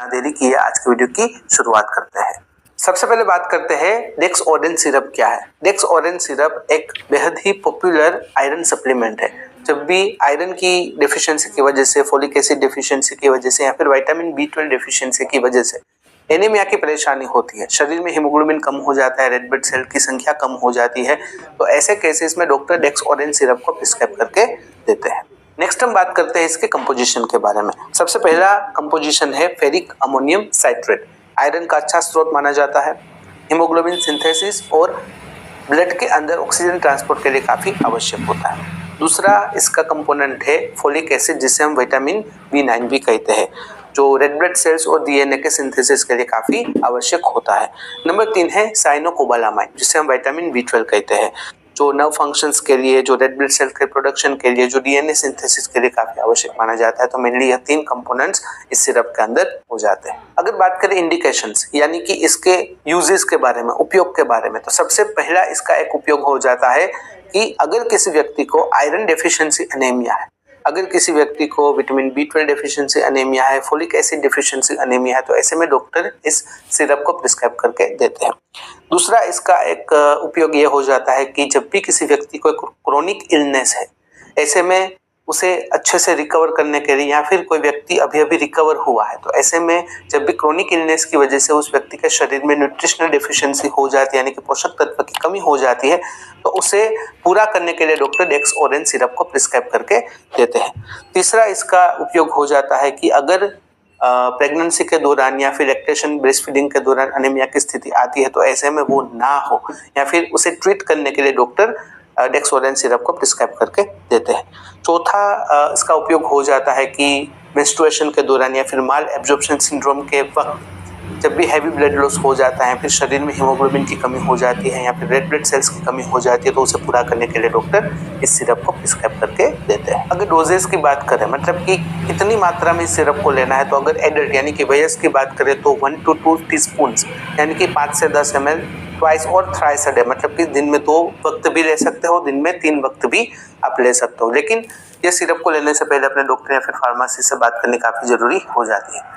देरी की है, आज की वीडियो की शुरुआत करते हैं। सबसे पहले बात करते हैं डेक्स ऑरेंज सिरप क्या है। डेक्स ऑरेंज सिरप एक बेहद ही पॉपुलर आयरन सप्लीमेंट है। जब भी आयरन की डेफिशिएंसी की वजह से, फोलिक एसिड डेफिशिएंसी की वजह से या फिर विटामिन B12 डेफिशिएंसी की वजह से एनीमिया की परेशानी होती है, शरीर में हीमोग्लोबिन कम हो जाता है, रेड ब्लड सेल की संख्या कम हो जाती है, तो ऐसे केसेस में डॉक्टर डेक्स ऑरेंज सिरप को प्रिस्क्राइब करके देते हैं। नेक्स्ट हम बात करते हैं इसके कंपोजिशन के बारे में। सबसे पहला कंपोजिशन है फेरिक अमोनियम साइट्रेट। आयरन का अच्छा स्रोत माना जाता है, हीमोग्लोबिन सिंथेसिस और ब्लड के अंदर ऑक्सीजन ट्रांसपोर्ट के लिए काफी आवश्यक होता है। दूसरा इसका कंपोनेंट है फोलिक एसिड, जिसे हम विटामिन B9 भी कहते हैं, जो रेड ब्लड सेल्स और DNA के सिंथेसिस के लिए काफी आवश्यक होता है। नंबर 3 है साइनोकोबालामाइन, जिसे हम विटामिन B12 कहते हैं, जो नर्व फंक्शंस के लिए, जो रेड ब्लड सेल के प्रोडक्शन के लिए, जो DNA सिंथेसिस के लिए काफी आवश्यक माना जाता है। तो मेनली यह 3 कंपोनेंट्स इस सिरप के अंदर हो जाते हैं। अगर बात करें इंडिकेशंस यानी कि इसके यूजेस के बारे में, उपयोग के बारे में, तो सबसे पहला इसका एक उपयोग हो जाता है कि अगर किसी व्यक्ति को आयरन डेफिशिएंसी एनीमिया है, अगर किसी व्यक्ति को विटामिन B12 डेफिशिएंसी एनीमिया है, फोलिक एसिड डेफिशिएंसी एनीमिया है, तो ऐसे में डॉक्टर इस सिरप को प्रिस्क्राइब करके देते हैं। दूसरा इसका एक उपयोग ये हो जाता है कि जब भी किसी व्यक्ति को क्रोनिक इलनेस है, ऐसे में उसे अच्छे से रिकवर करने के लिए, या फिर कोई व्यक्ति अभी अभी रिकवर हुआ है, तो ऐसे में जब भी क्रोनिक इलनेस की वजह से उस व्यक्ति के शरीर में न्यूट्रिशनल डेफिशिएंसी हो जाती है, यानी कि पोषक तत्व की कमी हो जाती है, तो उसे पूरा करने के लिए डॉक्टर डेक्स ऑरेंज सिरप को प्रिस्क्राइब करके देते हैं। तीसरा इसका उपयोग हो जाता है कि अगर प्रेगनेंसी के दौरान या फिर लैक्टेशन ब्रेस्ट फीडिंग के दौरान अनीमिया की स्थिति आती है, तो ऐसे में वो ना हो, या फिर उसे ट्रीट करने के लिए डॉक्टर डेक्स ऑरेंज सिरप को प्रिस्क्राइब करके देते हैं। चौथा इसका उपयोग हो जाता है कि मेंस्ट्रुएशन के दौरान या फिर माल एब्जॉर्प्शन सिंड्रोम के वक्त जब भी हैवी ब्लड लॉस हो जाता है, फिर शरीर में हीमोग्लोबिन की कमी हो जाती है या फिर रेड ब्लड सेल्स की कमी हो जाती है, तो उसे पूरा करने के लिए डॉक्टर इस सिरप को प्रिस्क्राइब करके देते हैं। अगर डोजेस की बात करें, मतलब कि कितनी मात्रा में इस सिरप को लेना है, तो अगर एडल्ट यानी कि वयस्क की बात करें तो 1 to 2 टीस्पून यानी कि 5 से 10 ml ट्वाइस और थ्राइस अ डे, मतलब कि दिन में 2 वक्त भी ले सकते हो, दिन में 3 वक्त भी आप ले सकते हो। लेकिन ये सिरप को लेने से पहले अपने डॉक्टर या फिर फार्मेसी से बात करनी काफ़ी ज़रूरी हो जाती है।